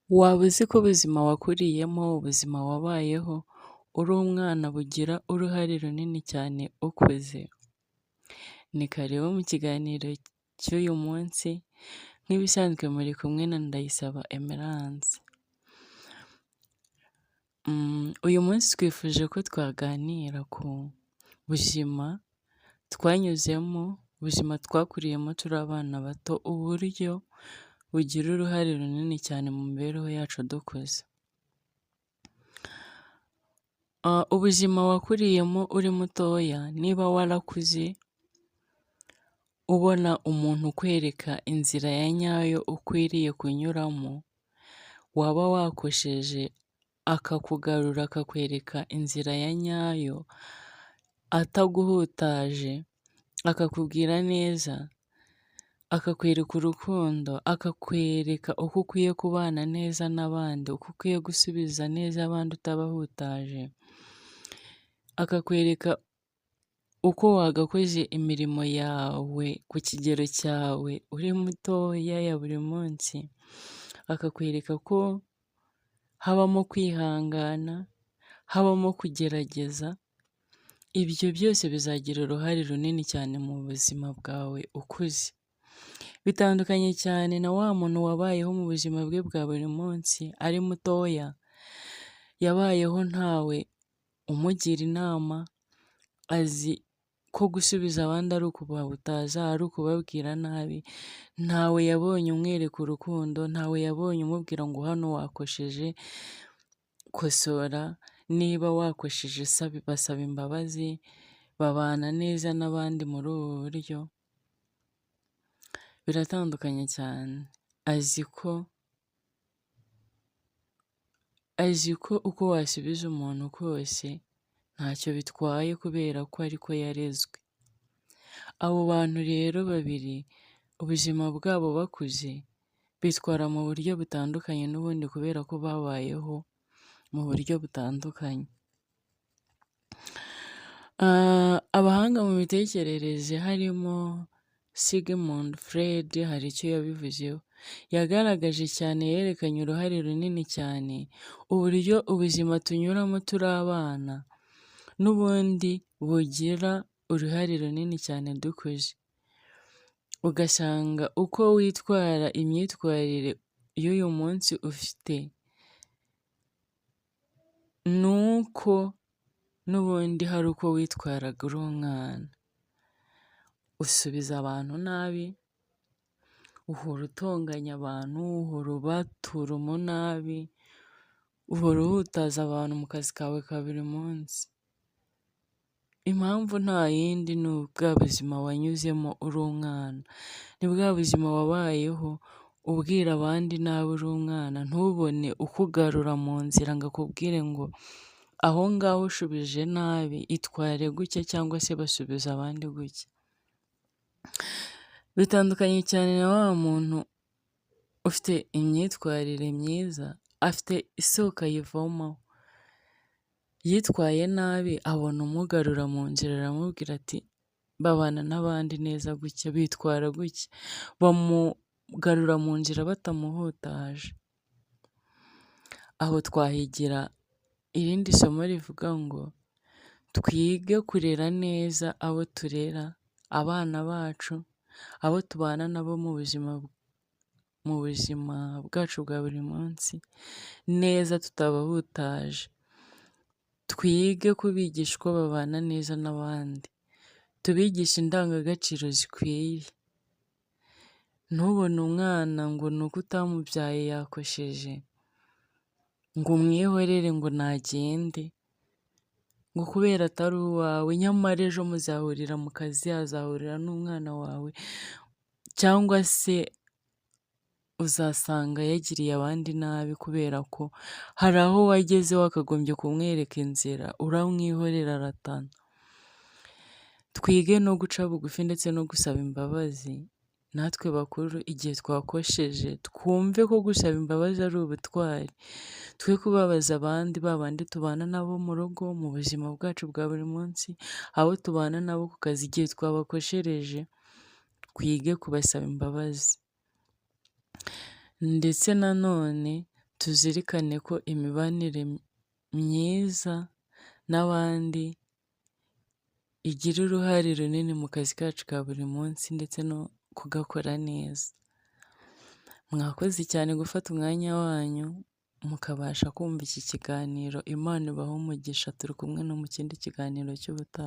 Waba uzi ko ubuzima wakuriyemo, ubuzima wabayeho uri umwana bugira uruhare runini cyane ukuze? Ni karibu mu kiganiro cy'uyu munsi, nk'ibisanzwe muri kumwe na Ndayisaba Emerance. Uyu munsi twifuje ko twaganira ku buzima twanyuzemo, ubuzima twakuriyemo turi abana bato, uburyo bugira uruhare runini cyane mu mibereho yacu dukuze. Ubuzima wakuriyemo uri mutoya, niba warakuze ubona umuntu ukwereka inzira ya nyayo ukwiriye kunyuramo, waba wakosheje akakugarura akakwereka inzira ya nyayo, ataguhutaje, akakubwira neza, akakwereka urukundo, akakwereka uko ukwiye kubana neza n'abandi, uko ukwiye gusubiza neza abandi utabahutaje, akakwereka uko wagakoze imirimo yawe ku kigero cyawe uri mutoya ya buri munsi, akakwereka ko habamo kwihangana, habamo kugerageza. Ibyo byose bizagira uruhare runini cyane mu buzima bwawe ukuze. Bitandukanye cyane na wa muntu wabayeho mu buzima bwe bwa buri munsi ari mutoya, yabayeho ntawe umugira inama, azi ko gusubiza abandi ari ukubahutaza, ari ukubabwira nabi, ntawe yabonye umwereka urukundo, ntawe yabonye umubwira ngo hano wakosheje, kosora, niba wakosheje basaba imbabazi, babana neza n'abandi muri ubu buryo. Biratandukanye cyane. Azi ko uko wasubiza umuntu kose ntacyo bitwaye kubera ko ariko yarezwe. Abo bantu rero babiri ubuzima bwabo bakuze bitwara mu buryo butandukanye n'ubundi kubera ko babayeho mu buryo butandukanye. Abahanga mu mitekerereze harimo Sigmund Freud hari icyo yabivuzeho. Yagaragaje cyane, yerekanye uruhare runini cyane uburyo ubuzima tunyuramo turi abana n'ubundi bugira uruhare runini cyane dukuze. Ugasanga uko witwara, imyitwarire y'uyu munsi ufite ni uko n'ubundi hari uko witwaraga uri umwana. Usubiza abantu nabi, uhora utonganya abantu, uhora ubatura umunabi, uhora uhutaza abantu mu kazi kawe ka buri munsi. Impamvu nta yindi ni bwa buzima wanyuzemo uri umwana, ni bwa buzima wabayeho ubwira abandi nabi uri umwana, ntubone ukugarura mu nzira ngo akubwire ngo aho ngaho ushubije nabi itware gutya cyangwa se basubiza abandi gutya. Bitandukanye cyane na wa muntu ufite imyitwarire myiza, afite isoko ayivomaho. Yitwaye nabi abona umugarura mu nzira, aramubwira ati babana n'abandi neza gutya, bitwara gutya, bamugarura mu nzira batamuhutaje. Aho twahigira irindi somo rivuga ngo twige kurera neza abo turera, abana bacu, abo tubana nabo mu buzima bwacu bwa buri munsi neza tutabahutaje. Twige kubigisha uko babana neza n'abandi, tubigishe indangagaciro zikwiye. Ntubone umwana ngo ni uko utamubyaye yakosheje ngo umwihorere ngo nagende, ngo kubera atari uwawe, nyamara ejo muzahurira mu kazi, azahurira n'umwana wawe, cyangwa se uzasanga yagiriye abandi nabi kubera ko hari aho wageze wakagombye kumwereka inzira, uramwihorera aratana. Twige no guca bugufi ndetse no gusaba imbabazi. Natwe bakuru igihe twakosheje twumve ko gusaba imbabazi ari ubutwari. Twe kubabaza abandi, babandi tubana nabo mu rugo, mu buzima bwacu bwa buri munsi, abo tubana nabo ku kazi, igihe twabakoshereje twige kubasaba imbabazi. Ndetse nanone tuzirikane ko imibanire myiza n'abandi igira uruhare runini mu kazi kacu ka buri munsi ndetse no kugakora neza. Mwakoze cyane gufata umwanya wanyu mukabasha kumva iki kiganiro. Imana ibahe umugisha. Turi kumwe no mu kindi kiganiro cy'ubutaha.